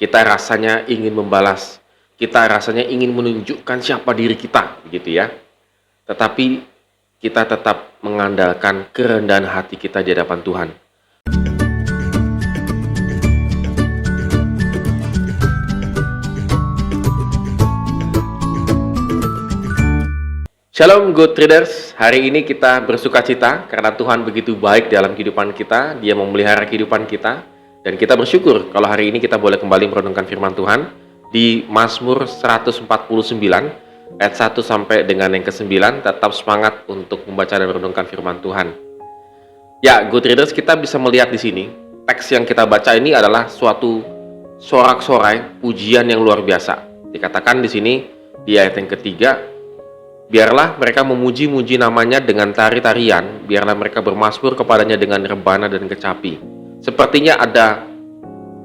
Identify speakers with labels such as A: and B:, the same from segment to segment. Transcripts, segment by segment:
A: Kita rasanya ingin membalas, kita rasanya ingin menunjukkan siapa diri kita, begitu ya. Tetapi kita tetap mengandalkan kerendahan hati kita di hadapan Tuhan. Shalom good traders, hari ini kita bersuka cita karena Tuhan begitu baik dalam kehidupan kita. Dia memelihara kehidupan kita, dan kita bersyukur kalau hari ini kita boleh kembali merenungkan firman Tuhan di Mazmur 149 ayat 1 sampai dengan yang ke-9. Tetap semangat untuk membaca dan merenungkan firman Tuhan. Ya, good traders, kita bisa melihat di sini teks yang kita baca ini adalah suatu sorak-sorai pujian yang luar biasa. Dikatakan di sini di ayat yang ketiga, biarlah mereka memuji-muji namanya dengan tari-tarian, biarlah mereka bermazmur kepadanya dengan rebana dan kecapi. Sepertinya ada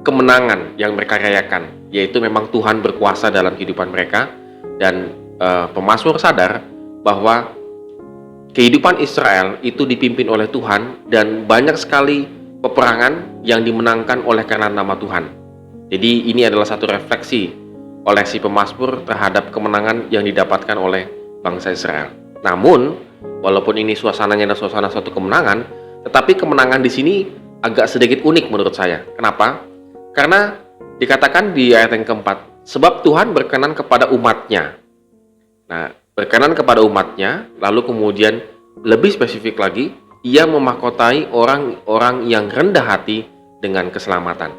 A: kemenangan yang mereka rayakan, yaitu memang Tuhan berkuasa dalam kehidupan mereka. Dan pemazmur sadar bahwa kehidupan Israel itu dipimpin oleh Tuhan, dan banyak sekali peperangan yang dimenangkan oleh karena nama Tuhan. Jadi ini adalah satu refleksi oleh si pemazmur terhadap kemenangan yang didapatkan oleh bangsa Israel. Namun, walaupun ini suasananya adalah suasana suatu kemenangan, tetapi kemenangan di sini agak sedikit unik menurut saya. Kenapa? Karena dikatakan di ayat yang keempat, sebab Tuhan berkenan kepada umatnya. Nah, berkenan kepada umatnya, lalu kemudian lebih spesifik lagi, ia memahkotai orang-orang yang rendah hati dengan keselamatan.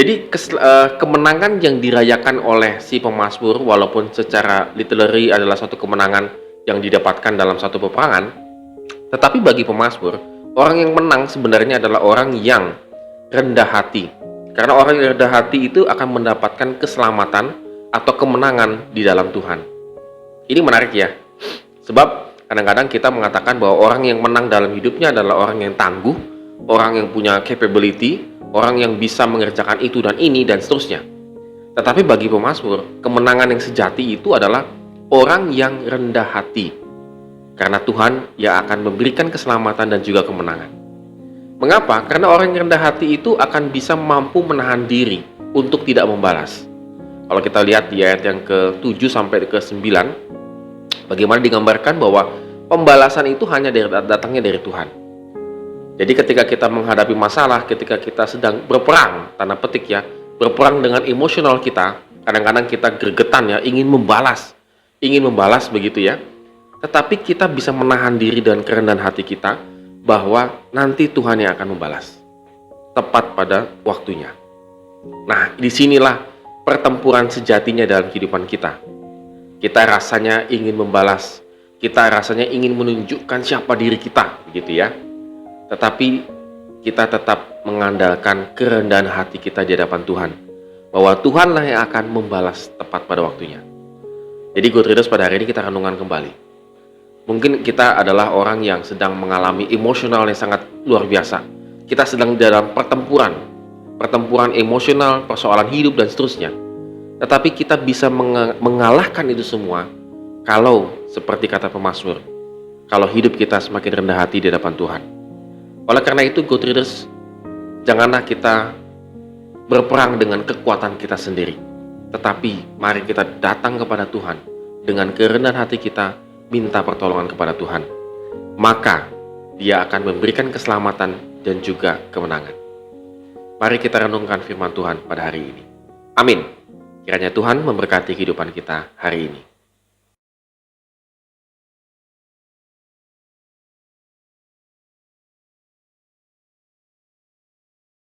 A: Jadi kemenangan yang dirayakan oleh si pemazmur, walaupun secara literary adalah suatu kemenangan yang didapatkan dalam satu peperangan, tetapi bagi pemazmur, orang yang menang sebenarnya adalah orang yang rendah hati. Karena orang yang rendah hati itu akan mendapatkan keselamatan atau kemenangan di dalam Tuhan. Ini menarik ya, sebab kadang-kadang kita mengatakan bahwa orang yang menang dalam hidupnya adalah orang yang tangguh, orang yang punya capability, orang yang bisa mengerjakan itu dan ini dan seterusnya. Tetapi bagi pemazmur, kemenangan yang sejati itu adalah orang yang rendah hati. Karena Tuhan yang akan memberikan keselamatan dan juga kemenangan. Mengapa? Karena orang yang rendah hati itu akan bisa mampu menahan diri untuk tidak membalas. Kalau kita lihat di ayat yang ke-7 sampai ke-9, bagaimana digambarkan bahwa pembalasan itu hanya datangnya dari Tuhan. Jadi ketika kita menghadapi masalah, ketika kita sedang berperang, tanda petik ya, berperang dengan emosional kita, kadang-kadang kita gregetan ya, ingin membalas begitu ya. Tetapi kita bisa menahan diri dan kerendahan hati kita, bahwa nanti Tuhan yang akan membalas, tepat pada waktunya. Nah, disinilah pertempuran sejatinya dalam kehidupan kita. Kita rasanya ingin membalas, kita rasanya ingin menunjukkan siapa diri kita, begitu ya. Tetapi kita tetap mengandalkan kerendahan hati kita di hadapan Tuhan, bahwa Tuhanlah yang akan membalas tepat pada waktunya. Jadi good traders, pada hari ini kita renungan kembali. Mungkin kita adalah orang yang sedang mengalami emosional yang sangat luar biasa. Kita sedang dalam pertempuran emosional, persoalan hidup dan seterusnya. Tetapi kita bisa mengalahkan itu semua kalau seperti kata pemazmur, kalau hidup kita semakin rendah hati di hadapan Tuhan. Oleh karena itu, good traders, janganlah kita berperang dengan kekuatan kita sendiri. Tetapi mari kita datang kepada Tuhan dengan kerendahan hati kita, minta pertolongan kepada Tuhan. Maka Dia akan memberikan keselamatan dan juga kemenangan. Mari kita renungkan firman Tuhan pada hari ini. Amin. Kiranya Tuhan memberkati kehidupan kita hari ini.